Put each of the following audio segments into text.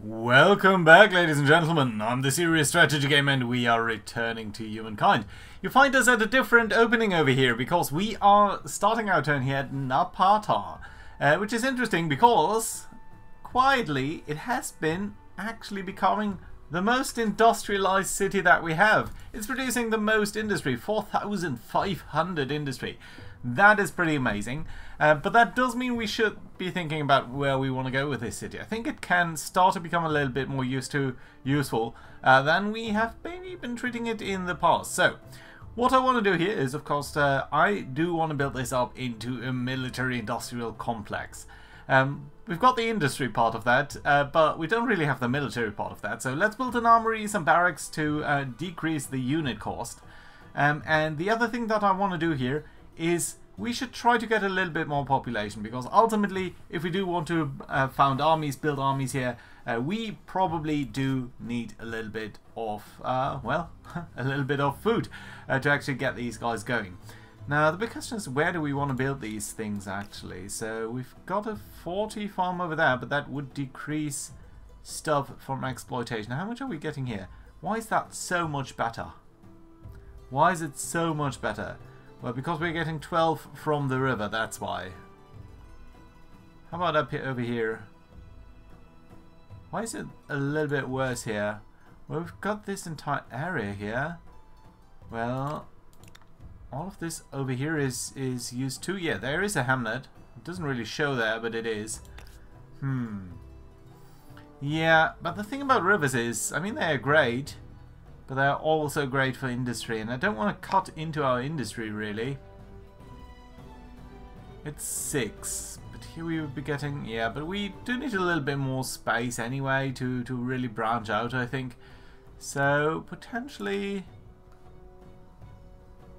Welcome back, ladies and gentlemen. I'm the Serious Strategy Game and we are returning to Humankind. You find us at a different opening over here because we are starting our turn here at Napata, which is interesting because, quietly, it has been actually becoming the most industrialized city that we have. It's producing the most industry, 4,500 industry. That is pretty amazing, but that does mean we should be thinking about where we want to go with this city. I think it can start to become a little bit more useful than we have maybe been treating it in the past. So, what I want to do here is, of course, I do want to build this up into a military-industrial complex. We've got the industry part of that, but we don't really have the military part of that. So let's build an armory, some barracks to decrease the unit cost. And the other thing that I want to do here is we should try to get a little bit more population, because ultimately if we do want to found armies, build armies here, we probably do need a little bit of, well, a little bit of food to actually get these guys going. Now the big question is, where do we want to build these things actually? So we've got a 40 farm over there, but that would decrease stuff from exploitation. How much are we getting here? Why is that so much better? Why is it so much better? Well, because we're getting 12 from the river, that's why. How about up here, over here? Why is it a little bit worse here? Well, we've got this entire area here. Well, all of this over here is used too. Yeah, there is a hamlet. It doesn't really show there, but it is. Yeah, but the thing about rivers is, I mean, they're great, but they're also great for industry, and I don't want to cut into our industry, really. It's 6, but here we would be getting... Yeah, but we do need a little bit more space anyway to really branch out, I think. So, potentially...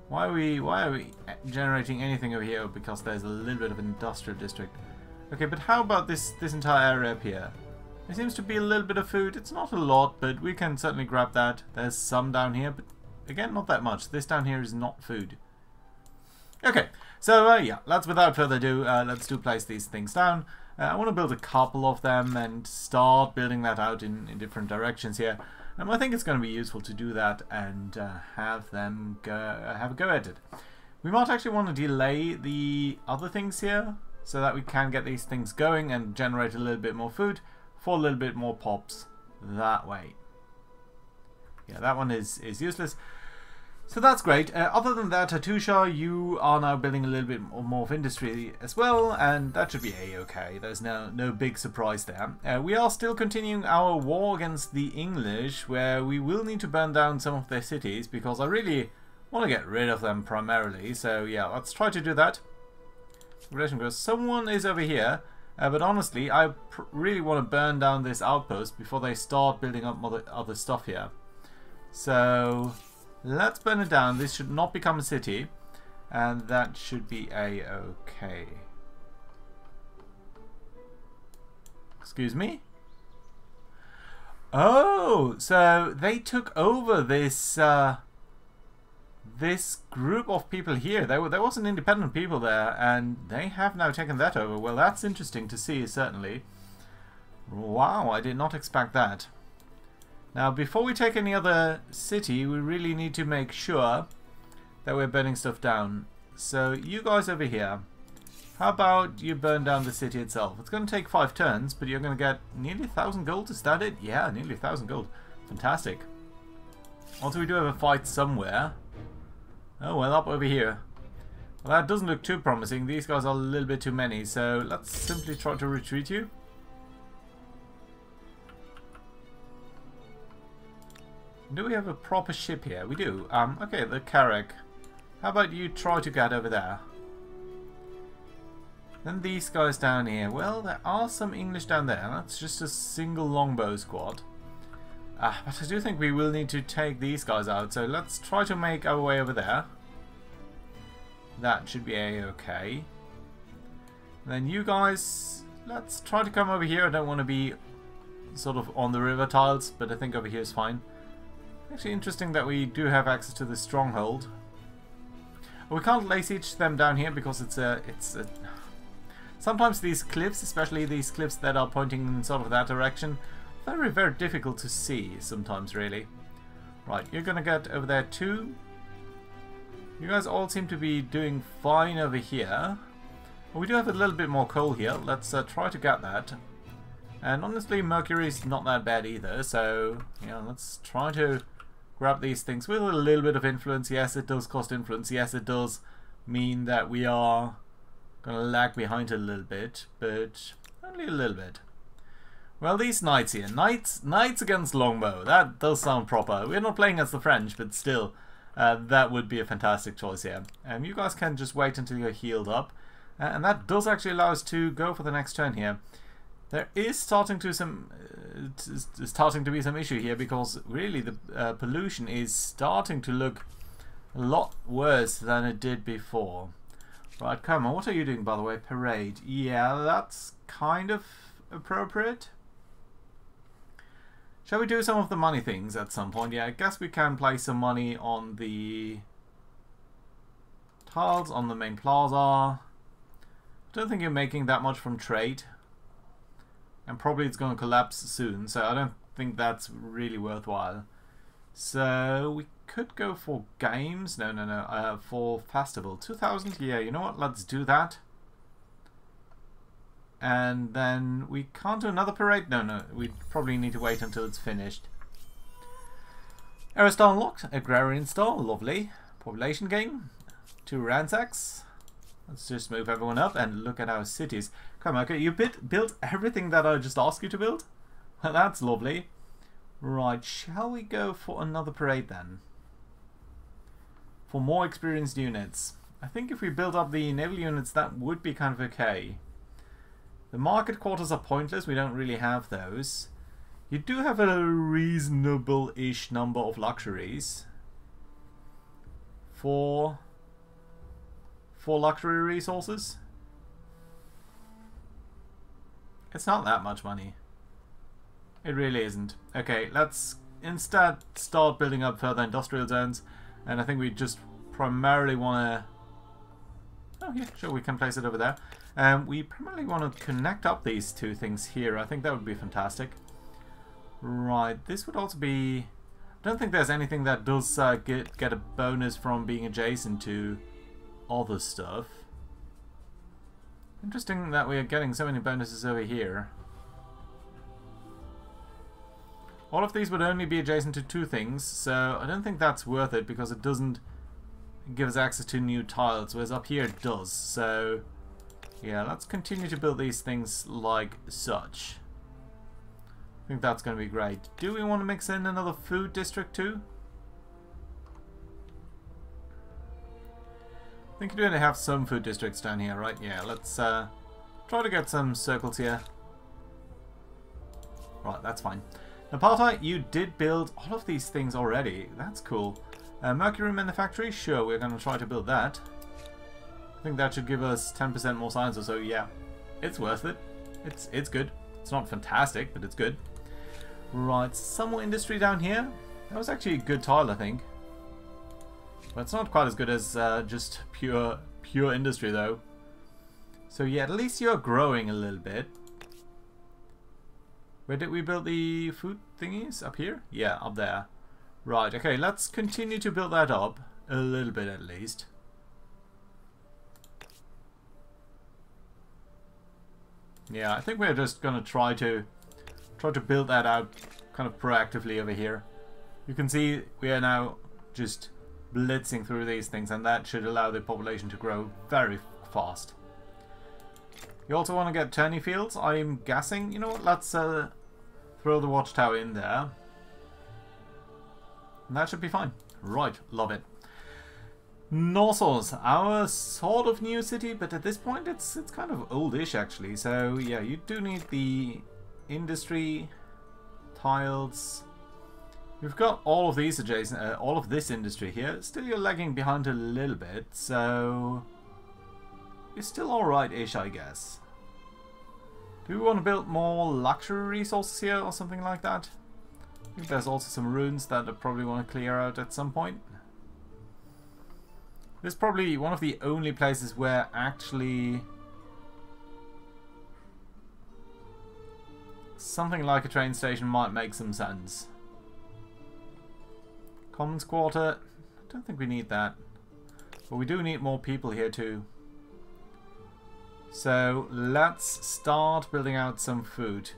Why are we generating anything over here? Because there's a little bit of an industrial district. Okay, but how about this entire area up here? There seems to be a little bit of food. It's not a lot, but we can certainly grab that. There's some down here, but again, not that much. This down here is not food. Okay, so yeah, let's, without further ado, let's place these things down. I want to build a couple of them and start building that out in different directions here. I think it's going to be useful to do that and have them have a go at it. We might actually want to delay the other things here so that we can get these things going and generate a little bit more food for a little bit more pops that way. Yeah, that one is useless. So that's great. Other than that, Hattusha, you are now building a little bit more of industry as well, and that should be a-okay. There's no big surprise there. We are still continuing our war against the English, where we will need to burn down some of their cities, because I really want to get rid of them primarily. So yeah, let's try to do that. Someone is over here, but honestly, I really want to burn down this outpost before they start building up other stuff here. So... let's burn it down. This should not become a city, and that should be a-okay. Excuse me? Oh, so they took over this this group of people here. There was an independent people there, and they have now taken that over. Well, that's interesting to see, certainly. Wow, I did not expect that. Now, before we take any other city, we really need to make sure that we're burning stuff down. So, you guys over here, how about you burn down the city itself? It's going to take 5 turns, but you're going to get nearly 1,000 gold. Is that it? Yeah, nearly 1,000 gold. Fantastic. Also, we do have a fight somewhere. Oh, well, up over here. Well, that doesn't look too promising. These guys are a little bit too many, so let's simply try to retreat you. Do we have a proper ship here? We do. Okay, the Carrack. How about you try to get over there? Then these guys down here. Well, there are some English down there. That's just a single longbow squad. But I do think we will need to take these guys out. So let's try to make our way over there. That should be a-okay. Then you guys, let's try to come over here. I don't want to be sort of on the river tiles, but I think over here is fine. Actually interesting that we do have access to the stronghold. We can't lay siege them down here because it's a Sometimes these cliffs, especially these cliffs that are pointing in sort of that direction, very, very difficult to see sometimes, really. Right, you're gonna get over there too. You guys all seem to be doing fine over here. We do have a little bit more coal here. Let's try to get that. And honestly, Mercury's not that bad either, so yeah, let's try to grab these things with a little bit of influence. Yes, it does cost influence. Yes, it does mean that we are gonna lag behind a little bit, but only a little bit. Well, these knights here, knights against longbow. That does sound proper. We're not playing as the French, but still, that would be a fantastic choice here. You guys can just wait until you're healed up, and that does actually allow us to go for the next turn here. There is starting to be some issue here, because really the pollution is starting to look a lot worse than it did before. Right, come on, what are you doing, by the way? Parade. Yeah, that's kind of appropriate. Shall we do some of the money things at some point? Yeah, I guess we can place some money on the tiles on the main plaza. I don't think you're making that much from trade. And probably it's going to collapse soon, so I don't think that's really worthwhile. So we could go for games. No, for festival. 2,000, yeah, you know what? Let's do that. And then we can't do another parade? No, we probably need to wait until it's finished. Era star unlocked. Agrarian star, lovely. Population gain. 2 Ransacks. Let's just move everyone up and look at our cities. Come on, okay, you built everything that I just asked you to build? That's lovely. Right, shall we go for another parade then? For more experienced units. I think if we build up the naval units, that would be kind of okay. The market quarters are pointless, we don't really have those. You do have a reasonable-ish number of luxuries. For luxury resources. It's not that much money. It really isn't. Okay, let's instead start building up further industrial zones. And I think we just primarily want to... Oh yeah, sure, we can place it over there. We primarily want to connect up these two things here. I think that would be fantastic. Right, this would also be... I don't think there's anything that does get a bonus from being adjacent to other stuff. Interesting that we are getting so many bonuses over here. All of these would only be adjacent to 2 things, so I don't think that's worth it because it doesn't give us access to new tiles, whereas up here it does. So yeah, let's continue to build these things like such. I think that's going to be great. Do we want to mix in another food district too? I think you do have some food districts down here, right? Yeah, let's try to get some circles here. Right, that's fine. Napata, you did build all of these things already. That's cool. Mercury Manufactory, sure, we're going to try to build that. I think that should give us 10% more science or so. Yeah, it's worth it. It's good. It's not fantastic, but it's good. Right, some more industry down here. That was actually a good tile, I think. But it's not quite as good as just pure industry, though. So yeah, at least you're growing a little bit. Where did we build the food thingies? Up here? Yeah, up there. Right, okay, let's continue to build that up. A little bit, at least. Yeah, I think we're just gonna try to build that out kind of proactively over here. You can see we are now just blitzing through these things, and that should allow the population to grow very fast. You also want to get tourney fields, I'm guessing. You know what, let's throw the watchtower in there. And that should be fine. Right, love it. Knossos, our sort of new city, but at this point it's kind of oldish actually. So yeah, you do need the industry tiles. We've got all of these adjacent, all of this industry here. Still, you're lagging behind a little bit, so you're still alright-ish, I guess. Do we want to build more luxury resources here or something like that? I think there's also some ruins that I probably want to clear out at some point. This is probably one of the only places where actually something like a train station might make some sense. Commons quarter, I don't think we need that. But we do need more people here too. So let's start building out some food.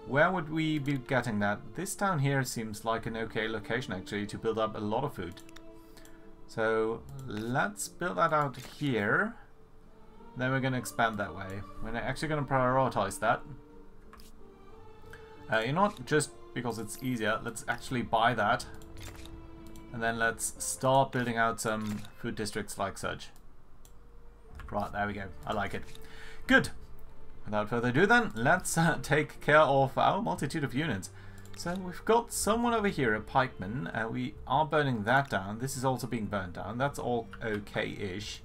Where would we be getting that? This down here seems like an okay location actually to build up a lot of food. So let's build that out here. Then we're going to expand that way. We're actually going to prioritize that. You know what? Just because it's easier, let's actually buy that. And then let's start building out some food districts like such. Right, there we go. I like it. Good. Without further ado then, let's take care of our multitude of units. So we've got someone over here, a pikeman. We are burning that down. This is also being burned down. That's all okay-ish.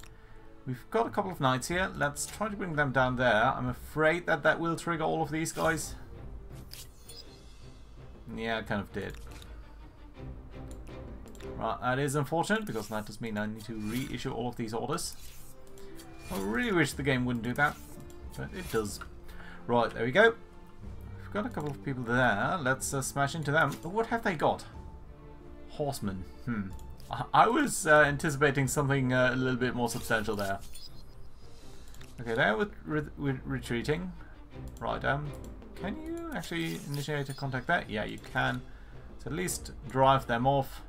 We've got a couple of knights here. Let's try to bring them down there. I'm afraid that that will trigger all of these guys. Yeah, it kind of did. Right, that is unfortunate because that does mean I need to reissue all of these orders. I really wish the game wouldn't do that, but it does. Right, there we go. We've got a couple of people there. Let's smash into them. What have they got? Horsemen. I was anticipating something a little bit more substantial there. Okay, they're retreating. Right, can you actually initiate a contact there? Yeah, you can. So at least drive them off.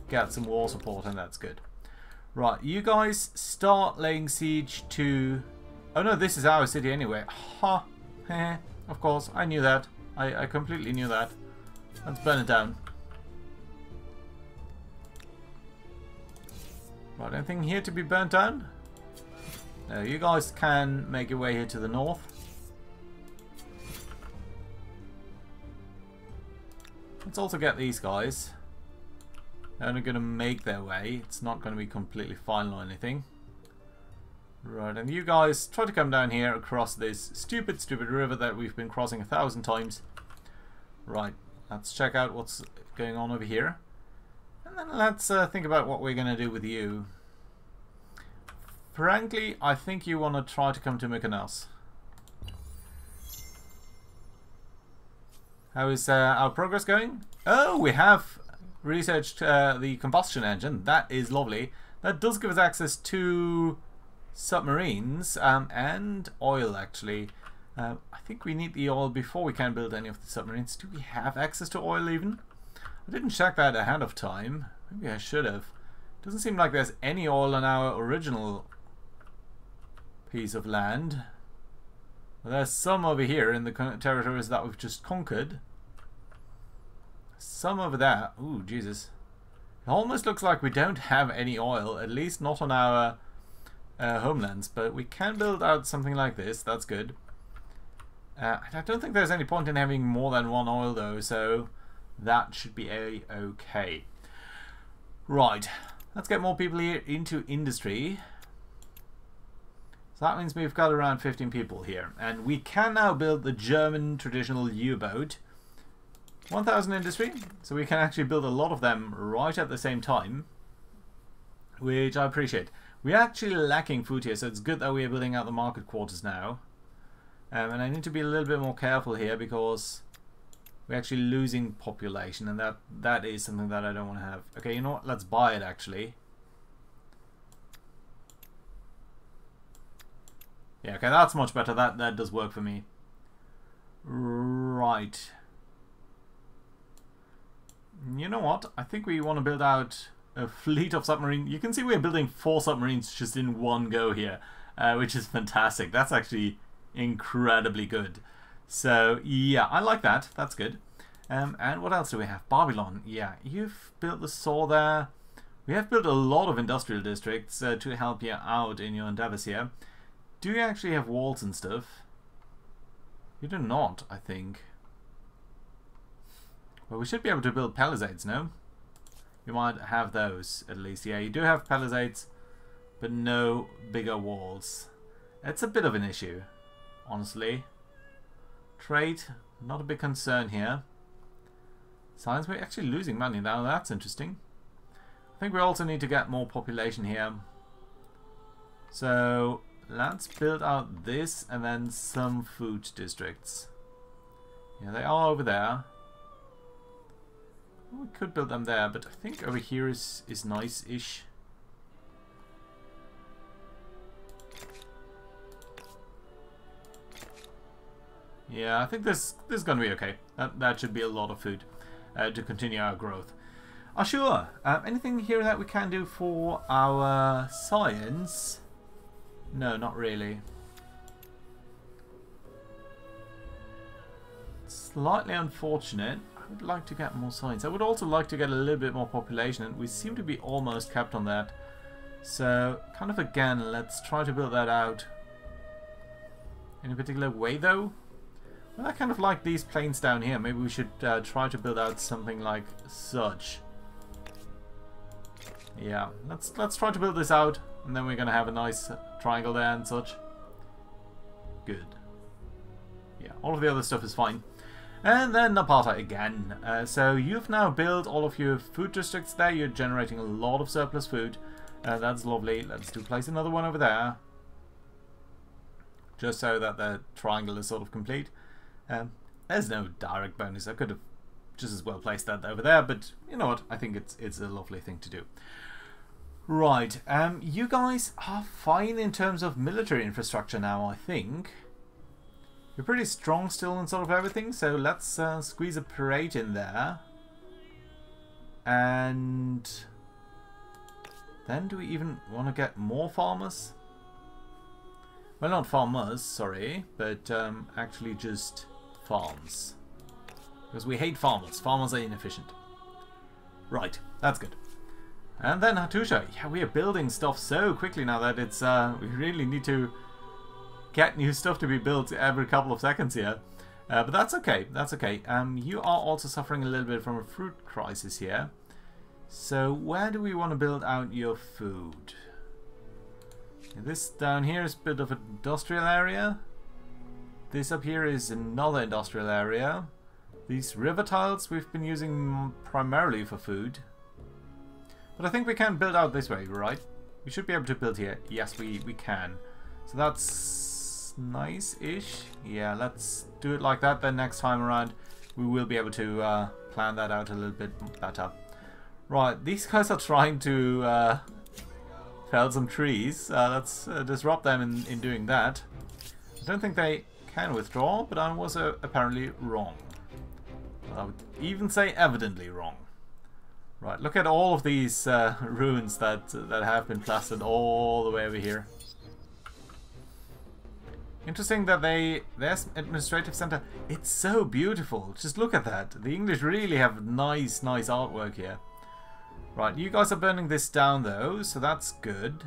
Get some war support, and that's good. Right, you guys start laying siege to... Oh no, this is our city anyway. Ha! Of course, I knew that. I completely knew that. Let's burn it down. Right, anything here to be burnt down? No, you guys can make your way here to the north. Let's also get these guys. They're only going to make their way. It's not going to be completely final or anything. Right, and you guys try to come down here across this stupid river that we've been crossing 1,000 times. Right, let's check out what's going on over here. And then let's think about what we're going to do with you. Frankly, I think you want to try to come to Mykonos. How is our progress going? Oh, we have researched the combustion engine. That is lovely. That does give us access to submarines and oil, actually. I think we need the oil before we can build any of the submarines. Do we have access to oil even? I didn't check that ahead of time. Maybe I should have. Doesn't seem like there's any oil on our original piece of land. Well, there's some over here in the territories that we've just conquered. Some over there. Ooh, Jesus. It almost looks like we don't have any oil, at least not on our homelands, but we can build out something like this. That's good. I don't think there's any point in having more than one oil though, so that should be okay. Right, let's get more people here into industry. So that means we've got around 15 people here, and we can now build the German traditional U-boat. 1,000 industry, so we can actually build a lot of them right at the same time, which I appreciate. We're actually lacking food here, so it's good that we're building out the market quarters now. And I need to be a little bit more careful here because we're actually losing population, and that is something that I don't want to have. Okay, you know what? Let's buy it actually. Yeah, okay, that's much better. That does work for me. Right. You know what? I think we want to build out a fleet of submarines. You can see we're building 4 submarines just in one go here, which is fantastic. That's actually incredibly good. So yeah, I like that. That's good. And what else do we have? Babylon. Yeah, you've built the saw there. We have built a lot of industrial districts to help you out in your endeavors here. Do you actually have walls and stuff? You do not, I think. Well, we should be able to build palisades, no? You might have those, at least. Yeah, you do have palisades, but no bigger walls. It's a bit of an issue, honestly. Trade, not a big concern here. Science, we're actually losing money now. That's interesting. I think we also need to get more population here. So let's build out this and then some food districts. Yeah, they are over there. We could build them there, but I think over here is nice-ish. Yeah, I think this is going to be okay. That should be a lot of food to continue our growth. Oh, sure. Anything here that we can do for our science? No, not really. Slightly unfortunate. I would like to get more science. I would also like to get a little bit more population, and we seem to be almost capped on that. So, kind of again, let's try to build that out. In a particular way, though? Well, I kind of like these plains down here. Maybe we should try to build out something like such. Yeah, let's try to build this out, and then we're gonna have a nice triangle there and such. Good. Yeah, all of the other stuff is fine. And then Napata again. So you've now built all of your food districts there. You're generating a lot of surplus food. That's lovely. Let's place another one over there, just so that the triangle is sort of complete. There's no direct bonus. I could have just as well placed that over there, but you know what? I think it's a lovely thing to do. Right, you guys are fine in terms of military infrastructure now, I think. You're pretty strong still in sort of everything, so let's squeeze a parade in there. And then do we even want to get more farmers? Well, not farmers, sorry, but actually just farms. Because we hate farmers. Farmers are inefficient. Right, that's good. And then Hattusha. Yeah, we are building stuff so quickly now that it's we really need to get new stuff to be built every couple of seconds here. But that's okay. That's okay. You are also suffering a little bit from a fruit crisis here. So where do we want to build out your food? This down here is a bit of an industrial area. This up here is another industrial area. These river tiles we've been using primarily for food. But I think we can build out this way, right? We should be able to build here. Yes, we can. So that's nice-ish. Yeah, let's do it like that. Then next time around, we will be able to plan that out a little bit better. Right, these guys are trying to fell some trees. Let's disrupt them in doing that. I don't think they can withdraw, but I was apparently wrong. I would even say evidently wrong. Right, look at all of these ruins that have been plastered all the way over here. Interesting that their administrative center, it's so beautiful. Just look at that. The English really have nice artwork here. Right, you guys are burning this down though, so that's good.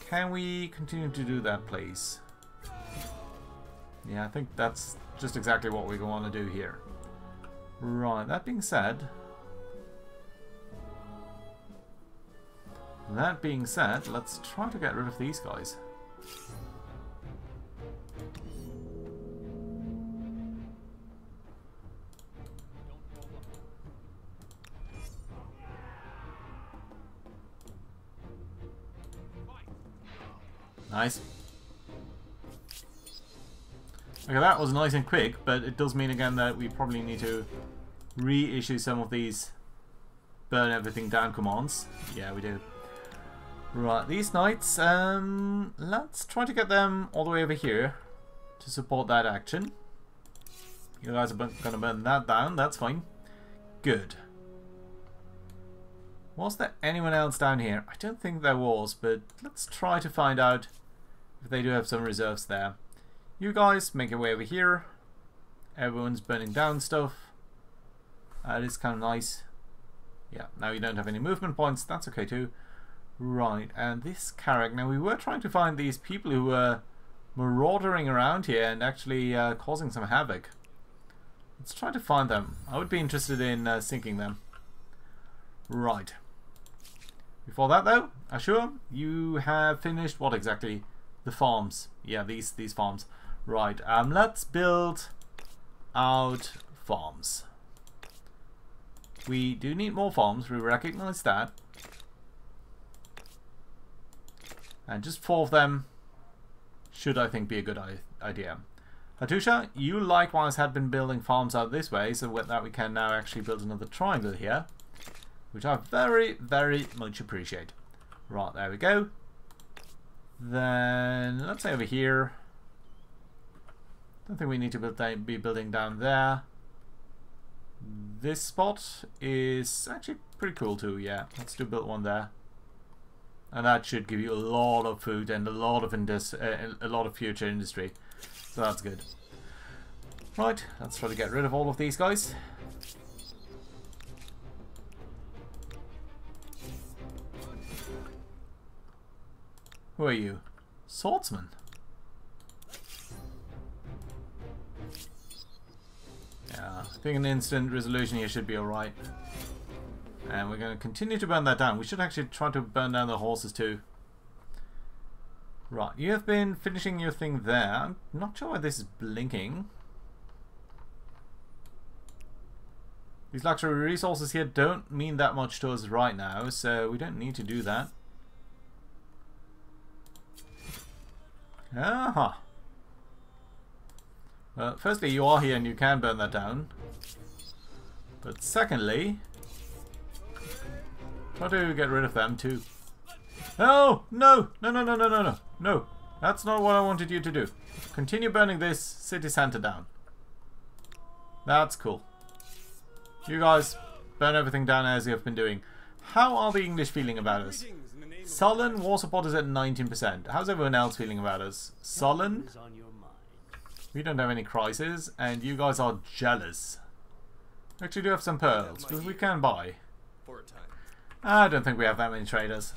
Can we continue to do that, please? Yeah, I think that's just exactly what we want to do here. Right, that being said, let's try to get rid of these guys. Nice. Okay, that was nice and quick, but it does mean again that we probably need to reissue some of these burn everything down commands. Yeah, we do. Right, these knights, let's try to get them all the way over here to support that action. You guys are going to burn that down, that's fine. Good. Was there anyone else down here? I don't think there was, but let's try to find out if they do have some reserves there. You guys make your way over here. Everyone's burning down stuff. That is kind of nice. Yeah, now you don't have any movement points. That's okay too. Right, and this Carrack. Now we were trying to find these people who were marauding around here and actually causing some havoc. Let's try to find them. I would be interested in sinking them. Right. Before that though, Ashur, you have finished what exactly? The farms. Yeah, these farms. Right, let's build out farms. We do need more farms, we recognize that. And just 4 of them should, I think, be a good idea. Hatusha, you likewise had been building farms out this way, so with that we can now actually build another triangle here, which I very, very much appreciate. Right, there we go. Then, let's say over here. Don't think we need to be building down there. This spot is actually pretty cool too, yeah. Let's build one there. And that should give you a lot of food and a lot of future industry. So that's good. Right, let's try to get rid of all of these guys. Who are you? Swordsman. Yeah, I think an instant resolution here should be alright. And we're going to continue to burn that down. We should actually try to burn down the horses too. Right, you have been finishing your thing there. I'm not sure why this is blinking. These luxury resources here don't mean that much to us right now, so we don't need to do that. Aha! Well, firstly, you are here and you can burn that down. But secondly, try to get rid of them too. Oh! No! No, no, no, no, no, no! No! That's not what I wanted you to do. Continue burning this city center down. That's cool. You guys burn everything down as you have been doing. How are the English feeling about us? Sullen, war support is at 19%. How's everyone else feeling about us? Sullen? We don't have any crises, and you guys are jealous. We actually do have some pearls, because we can buy. I don't think we have that many traders.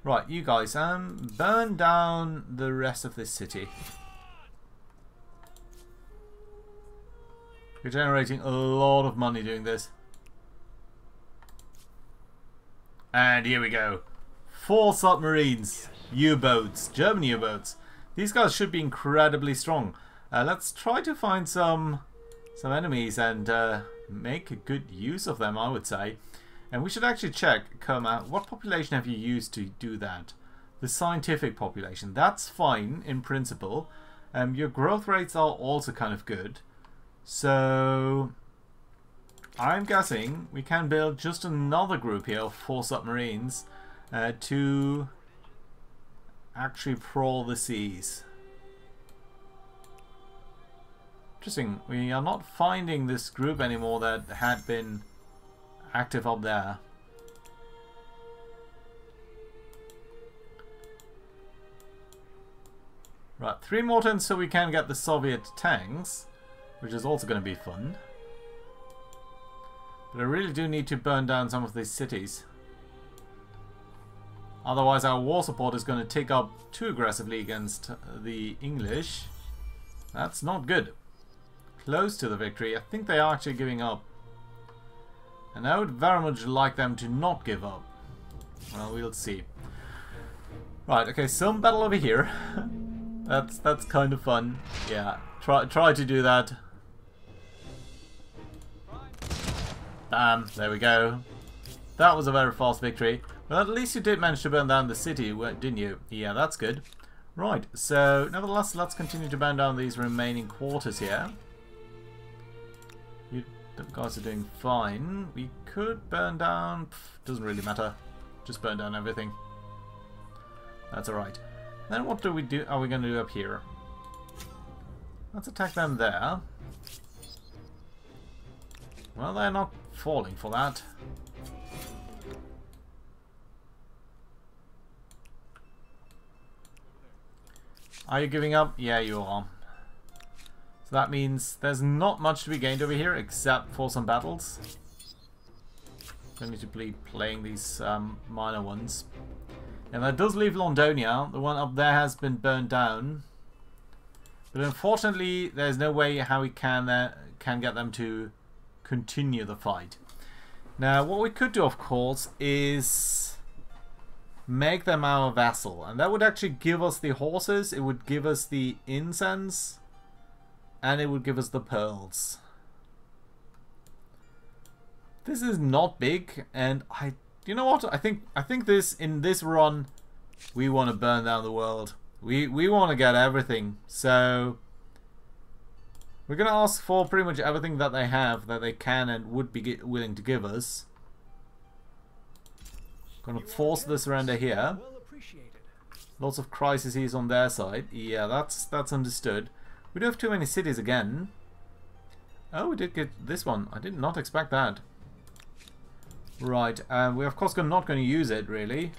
Right, you guys, burn down the rest of this city. We're generating a lot of money doing this. And here we go. 4 submarines. U-boats. German U-boats. These guys should be incredibly strong. Let's try to find some enemies and make a good use of them, I would say. And we should actually check, Kerma, what population have you used to do that? The scientific population. That's fine in principle. Your growth rates are also kind of good. So I'm guessing we can build just another group here of 4 submarines to actually prowl the seas. Interesting. We are not finding this group anymore that had been active up there. Right, 3 more turns so we can get the Soviet tanks, which is also going to be fun. But I really do need to burn down some of these cities. Otherwise our war support is going to tick up too aggressively against the English. That's not good. Close to the victory. I think they are actually giving up. And I would very much like them to not give up. Well, we'll see. Right, okay, some battle over here. That's kind of fun. Yeah, try to do that. Bam, there we go. That was a very fast victory. Well, at least you did manage to burn down the city, didn't you? Yeah, that's good. Right, so nevertheless, let's continue to burn down these remaining quarters here. You guys are doing fine. We could burn down... doesn't really matter. Just burn down everything. That's alright. Then what are we going to do up here? Let's attack them there. Well, they're not falling for that. Are you giving up? Yeah, you are. So that means there's not much to be gained over here except for some battles. Don't need to be playing these minor ones. And that does leave Londonia. The one up there has been burned down. But unfortunately, there's no way how we can get them to continue the fight. Now, what we could do, of course, is make them our vassal. And that would actually give us the horses, it would give us the incense, and it would give us the pearls. This is not big, and you know what? I think this in this run, we want to burn down the world. We want to get everything. So we're going to ask for pretty much everything that they have, that they can and would be willing to give us. Going to force the surrender here. Lots of crises on their side. Yeah, that's understood. We don't have too many cities again. Oh, we did get this one. I did not expect that. Right, we're of course not going to use it, really.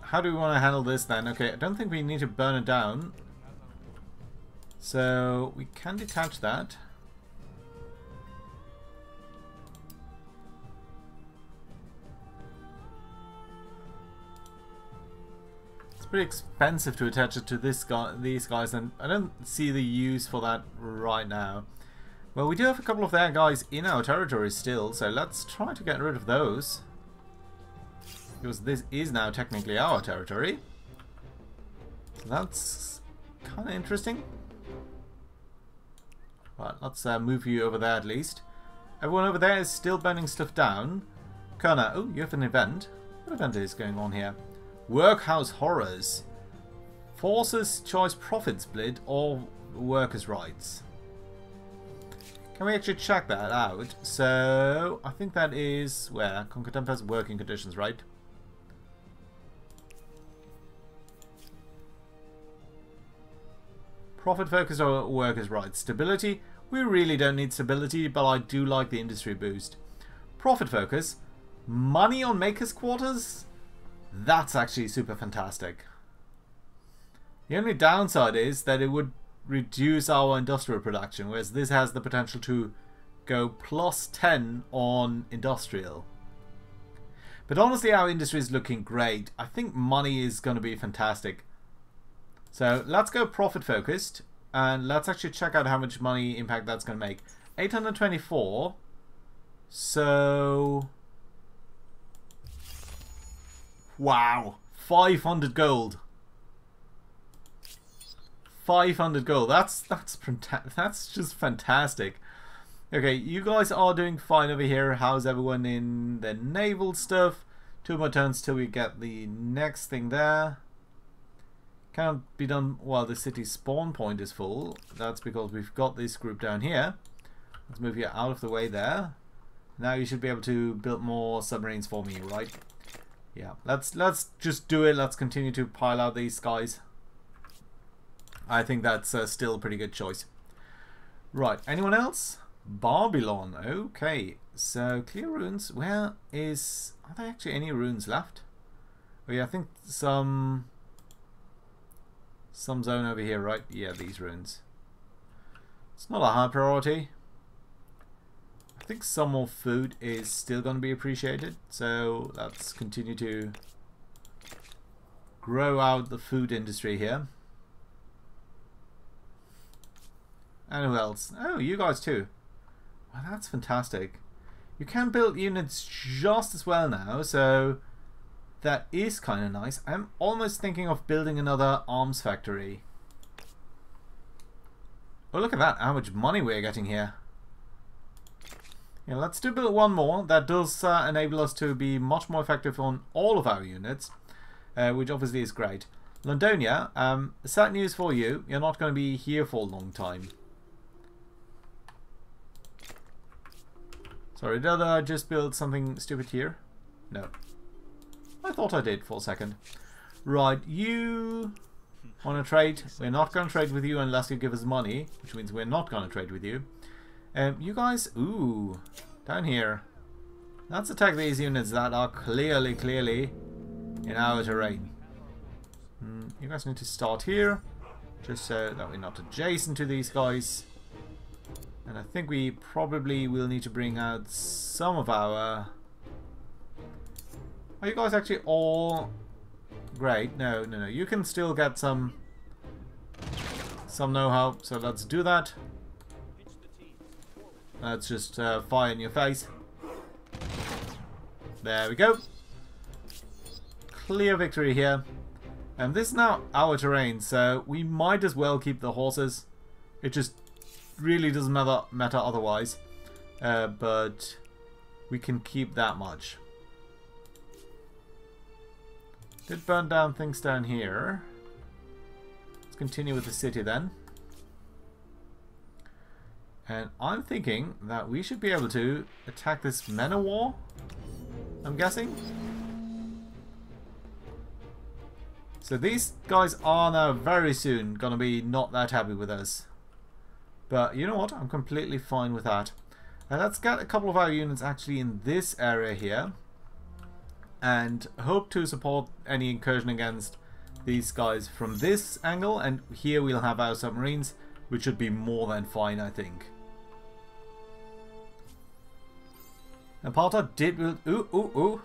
How do we want to handle this then? Okay, I don't think we need to burn it down. So, we can detach that. It's pretty expensive to attach it to these guys, and I don't see the use for that right now. Well, we do have a couple of their guys in our territory still, so let's try to get rid of those. Because this is now technically our territory. So that's kind of interesting. Right, let's move you over there at least. Everyone over there is still burning stuff down. Kerner, oh, you have an event. What event is going on here? Workhouse Horrors. Forces choice profit split or workers' rights. Can we actually check that out? So, I think that is where? Conquer Tempest working conditions, right? Profit focus or workers' rights. Stability. We really don't need stability, but I do like the industry boost. Profit focus. Money on makers' quarters? That's actually super fantastic. The only downside is that it would reduce our industrial production, whereas this has the potential to go plus 10 on industrial. But honestly, our industry is looking great. I think money is going to be fantastic. So let's go profit focused, and let's actually check out how much money impact that's going to make. 824. So wow, 500 gold. 500 gold. That's just fantastic. Okay, you guys are doing fine over here. How's everyone in the naval stuff? 2 more turns till we get the next thing there. Can't be done while the city spawn point is full. That's because we've got this group down here. Let's move you out of the way there. Now you should be able to build more submarines for me, right? Yeah, let's just do it. Let's continue to pile out these guys. I think that's still a pretty good choice. Right, anyone else? Babylon. Okay, so clear runes. Where is... Are there actually any runes left? Oh yeah, I think some zone over here, right? Yeah, these runes. It's not a high priority. I think some more food is still going to be appreciated. So let's continue to grow out the food industry here. And who else? Oh, you guys too. Well, that's fantastic. You can build units just as well now, so that is kind of nice. I'm almost thinking of building another arms factory. Oh, look at that, how much money we're getting here. Yeah, let's do build one more. That does enable us to be much more effective on all of our units, which obviously is great. Londonia, sad news for you. You're not going to be here for a long time. Sorry, did I just build something stupid here? No. I thought I did for a second. Right, you want to trade? We're not going to trade with you unless you give us money, which means we're not going to trade with you. You guys, ooh, down here. Let's attack these units that are clearly in our terrain. You guys need to start here, just so that we're not adjacent to these guys. And I think we probably will need to bring out some of our... Are you guys actually all... Great, no. You can still get some know-how, so let's do that. Let's just fire in your face. There we go. Clear victory here. And this is now our terrain, so we might as well keep the horses. It just really doesn't matter otherwise. But we can keep that much. Did burn down things down here. Let's continue with the city then. And I'm thinking that we should be able to attack this men of war, I'm guessing. So these guys are now very soon going to be not that happy with us. But you know what? I'm completely fine with that. And let's get a couple of our units actually in this area here. And hope to support any incursion against these guys from this angle. And here we'll have our submarines, which should be more than fine, I think. And Parta did... Ooh.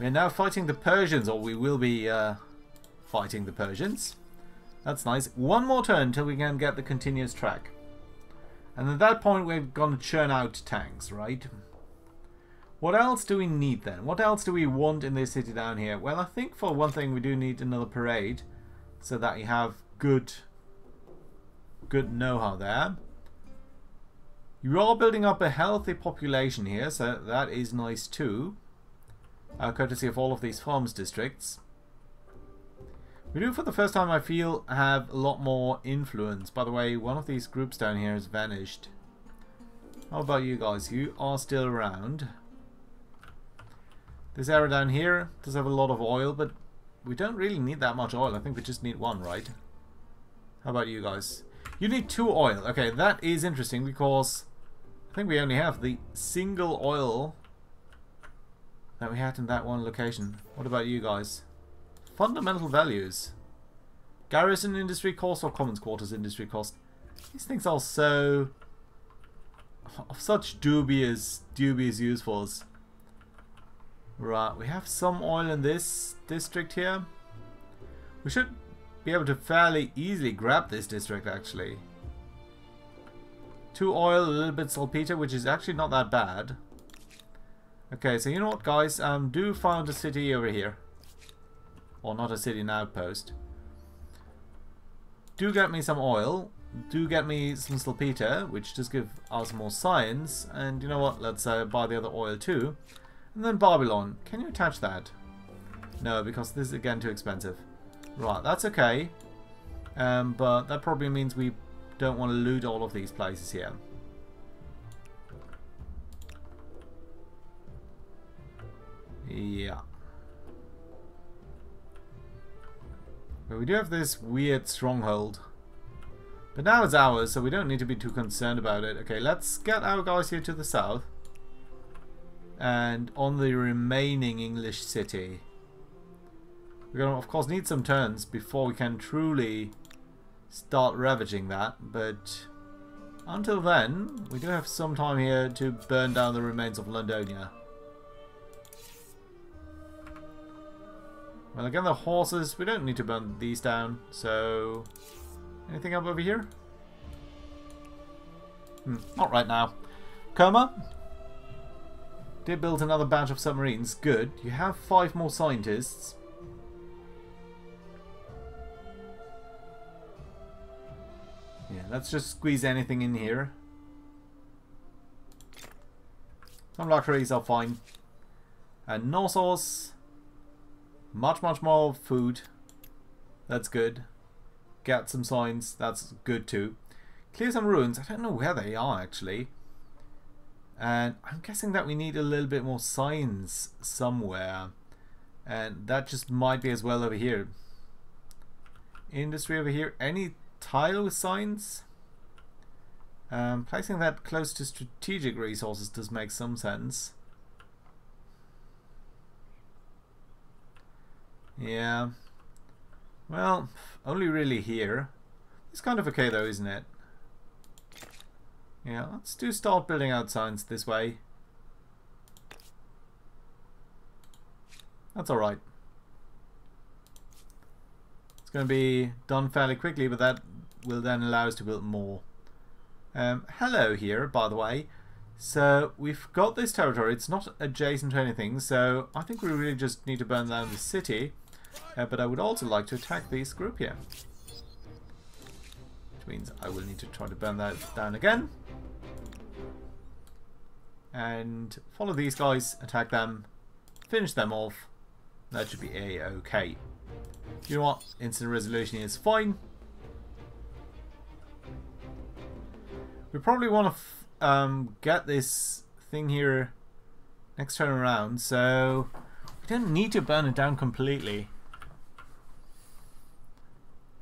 We're now fighting the Persians, or we will be fighting the Persians. That's nice. One more turn until we can get the continuous track. And at that point we're going to churn out tanks, right? What else do we need then? What else do we want in this city down here? Well, I think for one thing we do need another parade, so that you have good know-how there. You are building up a healthy population here, so that is nice too. Courtesy of all of these farms districts. We do, for the first time, I feel, have a lot more influence. By the way, one of these groups down here has vanished. How about you guys? You are still around. This area down here does have a lot of oil, but we don't really need that much oil. I think we just need one, right? How about you guys? You need 2 oil. Okay, that is interesting because I think we only have the single oil that we had in that one location. What about you guys? Fundamental values. Garrison industry cost or commons quarters industry cost. These things are so of such dubious usefuls. Right, we have some oil in this district here. We should be able to fairly easily grab this district actually. 2 oil, a little bit saltpeter, which is actually not that bad. Okay, so you know what guys, do found a city over here. Or not a city, an outpost. Do get me some oil. Do get me some saltpeter, which does give us more science. And you know what, let's buy the other oil too. And then Babylon. Can you attach that? No, because this is again too expensive. Right, that's okay. But that probably means we don't want to loot all of these places here. Yeah. But we do have this weird stronghold. But now it's ours, so we don't need to be too concerned about it. Okay, let's get our guys here to the south. And on the remaining English city. We're going to, of course, need some turns before we can truly start ravaging that. But until then, we do have some time here to burn down the remains of Londonia. Well, again, the horses, we don't need to burn these down, so... Anything up over here? Not right now. Coma? Did build another batch of submarines. Good. You have 5 more scientists. Yeah, let's just squeeze anything in here. Some luxuries are fine. And Knossos. Much more food. That's good. Get some signs. That's good too. Clear some ruins. I don't know where they are actually. And I'm guessing that we need a little bit more signs somewhere. And that just might be as well over here. Industry over here. Any tile with signs? Placing that close to strategic resources does make some sense. Yeah. Well, only really here. It's kind of okay though, isn't it? Yeah, let's start building out signs this way. That's alright. It's going to be done fairly quickly, but that will then allow us to build more. Hello here, by the way. So we've got this territory. It's not adjacent to anything, so I think we really just need to burn down the city. But I would also like to attack this group here. Which means I will need to try to burn that down again. And follow these guys, attack them, finish them off. That should be a-okay. You know what? Instant resolution is fine. We probably want to get this thing here next turn around, so we don't need to burn it down completely.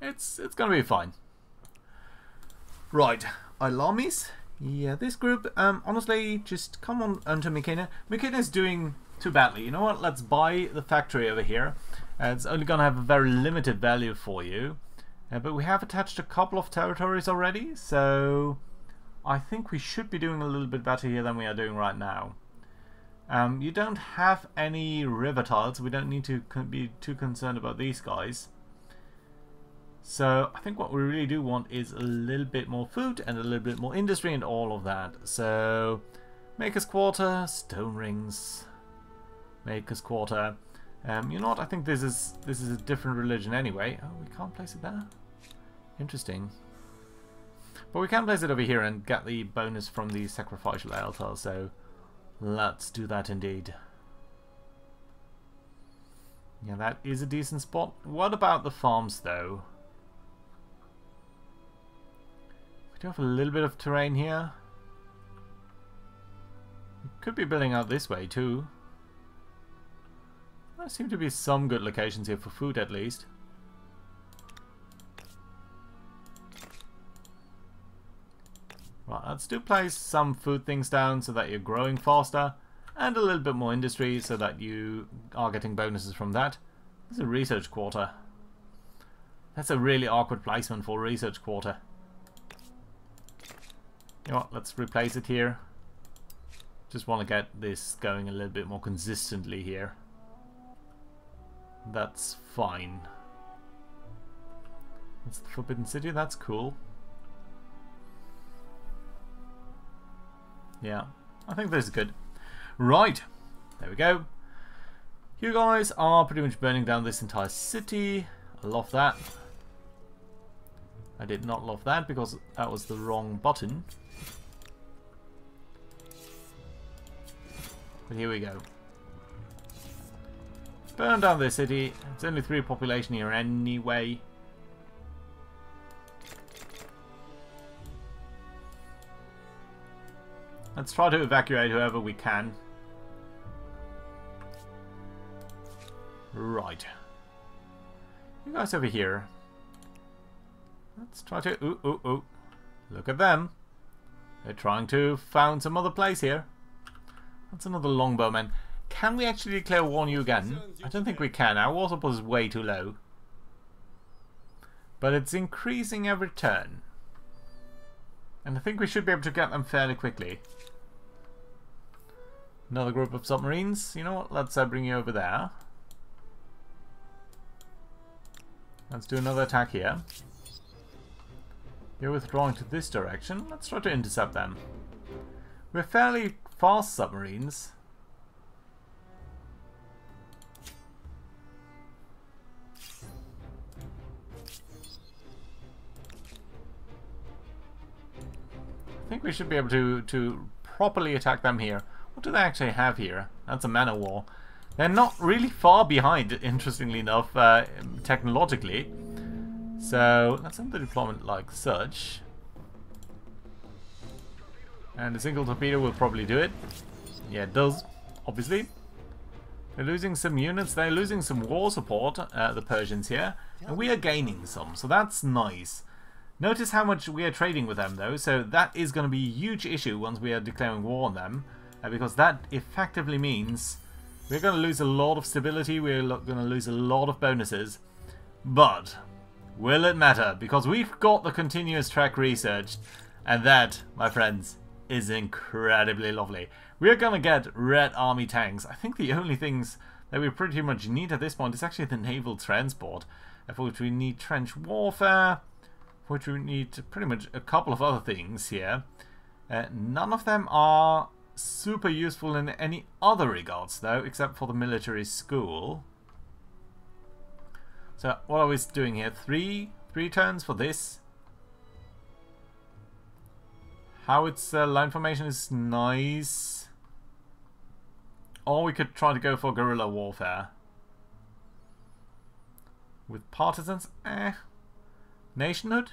It's gonna be fine. Right, alarmies. Yeah, this group, honestly, just come on onto Mykina. Mykina's doing too badly. You know what? Let's buy the factory over here. It's only gonna have a very limited value for you, but we have attached a couple of territories already, so I think we should be doing a little bit better here than we are doing right now. You don't have any river tiles. We don't need to be too concerned about these guys. So I think what we really do want is a little bit more food and a little bit more industry and all of that. So Maker's Quarter, stone rings, Maker's Quarter. You know what? I think this is a different religion anyway. Oh, we can't place it there. Interesting. But we can place it over here and get the bonus from the sacrificial altar. So let's do that indeed. Yeah, that is a decent spot. What about the farms though? We do have a little bit of terrain here. We could be building out this way too. There seem to be some good locations here for food at least. Right, let's do place some food things down so that you're growing faster, and a little bit more industry so that you are getting bonuses from that. There's a research quarter. That's a really awkward placement for a research quarter. You know what, let's replace it here. Just want to get this going a little bit more consistently here. That's fine. That's the Forbidden City, that's cool. Yeah, I think this is good. Right, there we go. You guys are pretty much burning down this entire city. I love that. I did not love that because that was the wrong button. But here we go. Burn down this city. It's only 3 population here anyway. Let's try to evacuate whoever we can. Right. You guys over here. Let's try to... Ooh. Look at them. They're trying to found some other place here. That's another longbowman. Can we actually declare war on you again? I don't think we can. Our war support is way too low. But it's increasing every turn. And I think we should be able to get them fairly quickly. Another group of submarines. You know what? Let's bring you over there. Let's do another attack here. You're withdrawing to this direction. Let's try to intercept them. We're fairly fast submarines. I think we should be able to properly attack them here. What do they actually have here? That's a man of war. They're not really far behind, interestingly enough, technologically. So let's end the deployment like such. And a single torpedo will probably do it. Yeah, it does, obviously. They're losing some units. They're losing some war support, the Persians here. And we are gaining some, so that's nice. Notice how much we are trading with them, though. So that is going to be a huge issue once we are declaring war on them. Because that effectively means we're going to lose a lot of stability. We're going to lose a lot of bonuses. But will it matter? Because we've got the continuous track research. And that, my friends, is incredibly lovely. We're going to get Red Army tanks. I think the only things that we pretty much need at this point is actually the naval transport. For which we need trench warfare. For which we need pretty much a couple of other things here. None of them are super useful in any other regards, though, except for the military school. So what are we doing here? Three turns for this. How its line formation is nice. Or we could try to go for guerrilla warfare. With partisans, Nationhood?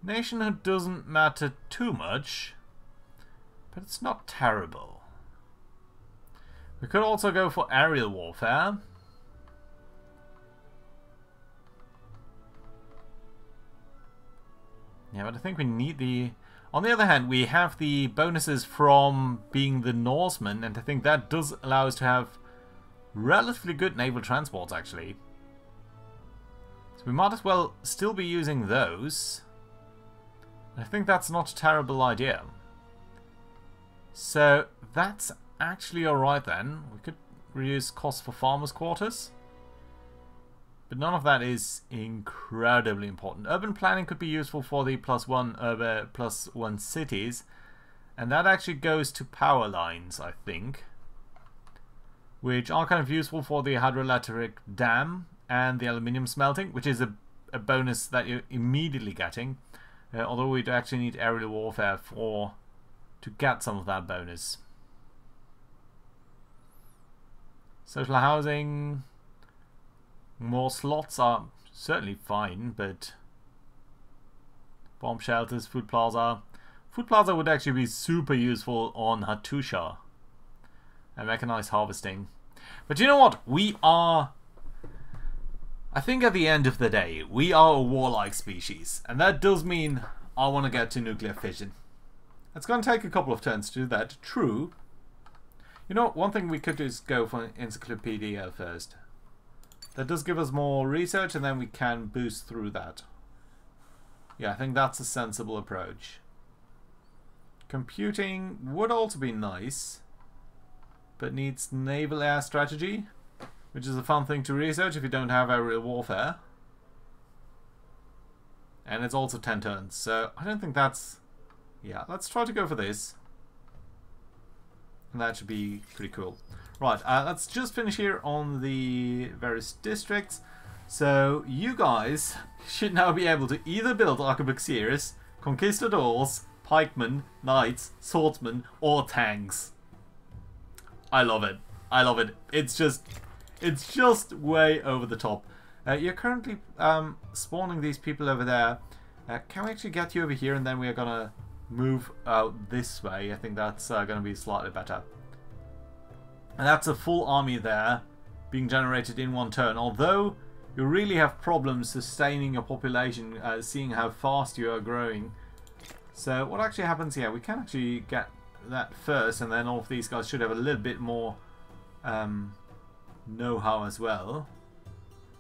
Nationhood doesn't matter too much, but it's not terrible. We could also go for aerial warfare. Yeah, but I think we need the... On the other hand, we have the bonuses from being the Norsemen, and I think that does allow us to have relatively good naval transports, actually. So we might as well still be using those. I think that's not a terrible idea. So that's actually alright then. We could reduce costs for farmers' quarters. But none of that is incredibly important. Urban planning could be useful for the +1 cities. And that actually goes to power lines, I think. Which are kind of useful for the hydroelectric dam and the aluminium smelting, which is a bonus that you're immediately getting. Although we'd actually need aerial warfare to get some of that bonus. Social housing... More slots are certainly fine, but bomb shelters, food plaza. Food plaza would actually be super useful on Hattusha and mechanized harvesting. But you know what? We are, I think at the end of the day, we are a warlike species. And that does mean I want to get to nuclear fission. It's going to take a couple of turns to do that. True. You know, one thing we could do is go for an encyclopedia first. That does give us more research, and then we can boost through that. Yeah, I think that's a sensible approach. Computing would also be nice, but needs naval air strategy, which is a fun thing to research if you don't have aerial warfare. And it's also 10 turns, so I don't think that's... Yeah, let's try to go for this. And that should be pretty cool. Right, let's just finish here on the various districts. So, you guys should now be able to either build arquebusiers, conquistadors, pikemen, knights, swordsmen, or tanks. I love it. I love it. It's just way over the top. You're currently spawning these people over there. Can we actually get you over here, and then we are going to move out this way? I think that's going to be slightly better. And that's a full army there being generated in one turn. Although you really have problems sustaining your population, seeing how fast you are growing. So what actually happens here? We can actually get that first, and then all of these guys should have a little bit more know-how as well.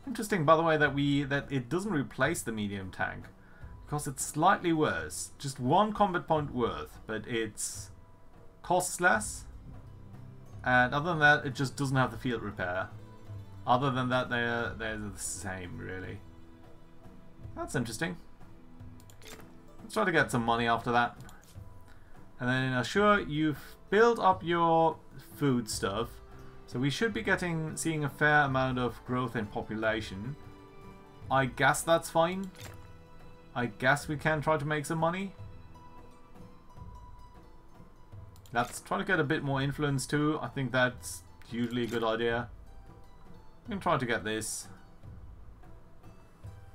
Interesting, by the way, that it doesn't replace the medium tank, because it's slightly worse. Just one combat point worth, but it's costs less. And other than that, it just doesn't have the field repair. Other than that, they're the same, really. That's interesting. Let's try to get some money after that. And then in Assur, you've built up your food stuff. So we should be seeing a fair amount of growth in population. I guess that's fine. I guess we can try to make some money. Let's try to get a bit more influence too. I think that's usually a good idea. We can try to get this.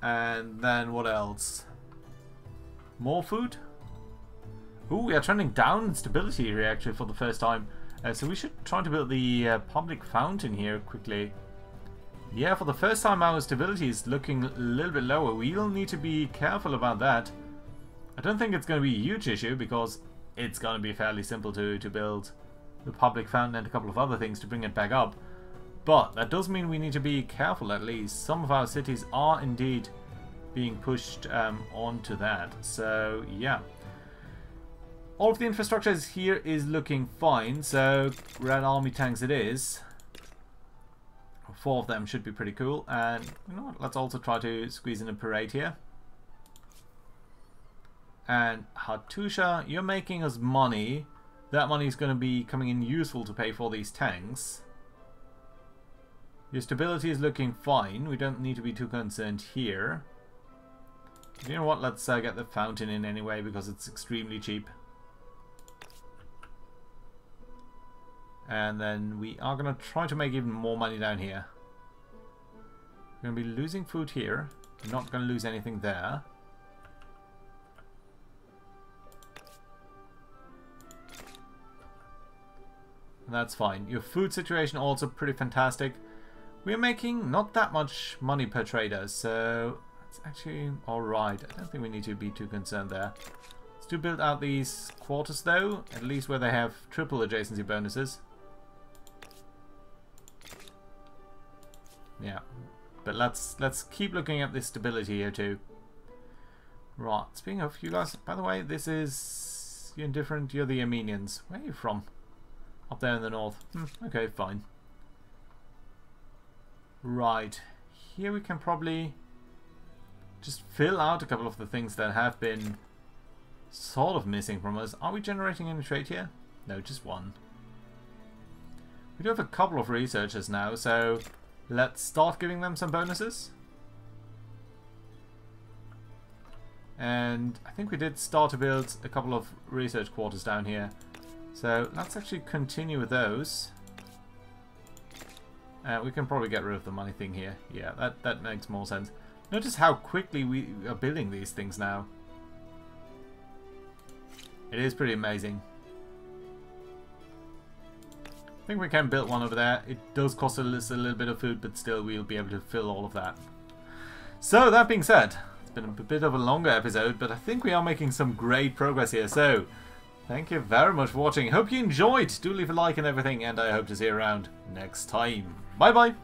And then what else? More food? Ooh, we are trending down in stability here actually for the first time. So we should try to build the public fountain here quickly. Yeah, for the first time our stability is looking a little bit lower. We'll need to be careful about that. I don't think it's going to be a huge issue because it's going to be fairly simple to build the public fountain and a couple of other things to bring it back up. But that does mean we need to be careful at least. Some of our cities are indeed being pushed onto that. So, yeah. All of the infrastructure here is looking fine. So, Red Army tanks it is. 4 of them should be pretty cool. And, you know what, let's also try to squeeze in a parade here. And Hattusha, you're making us money. That money is going to be coming in useful to pay for these tanks. Your stability is looking fine. We don't need to be too concerned here. You know what? Let's get the fountain in anyway because it's extremely cheap. And then we are going to try to make even more money down here. We're going to be losing food here. We're not going to lose anything there. And that's fine. Your food situation also pretty fantastic. We're making not that much money per trader, so it's actually alright. I don't think we need to be too concerned there. Let's do build out these quarters though, at least where they have triple adjacency bonuses. Yeah, but let's keep looking at this stability here too. Right, speaking of you guys, by the way, this is you're indifferent. You're the Armenians. Where are you from? Up there in the north. Okay, fine. Right, here we can probably just fill out a couple of the things that have been sort of missing from us. Are we generating any trade here? No, just one. We do have a couple of researchers now, so let's start giving them some bonuses. And I think we did start to build a couple of research quarters down here. So let's actually continue with those. We can probably get rid of the money thing here. Yeah, that makes more sense. Notice how quickly we are building these things now. It is pretty amazing. I think we can build one over there. It does cost us a little bit of food, but still we'll be able to fill all of that. So that being said, it's been a bit of a longer episode, but I think we are making some great progress here. So thank you very much for watching. Hope you enjoyed. Do leave a like and everything, and I hope to see you around next time. Bye bye.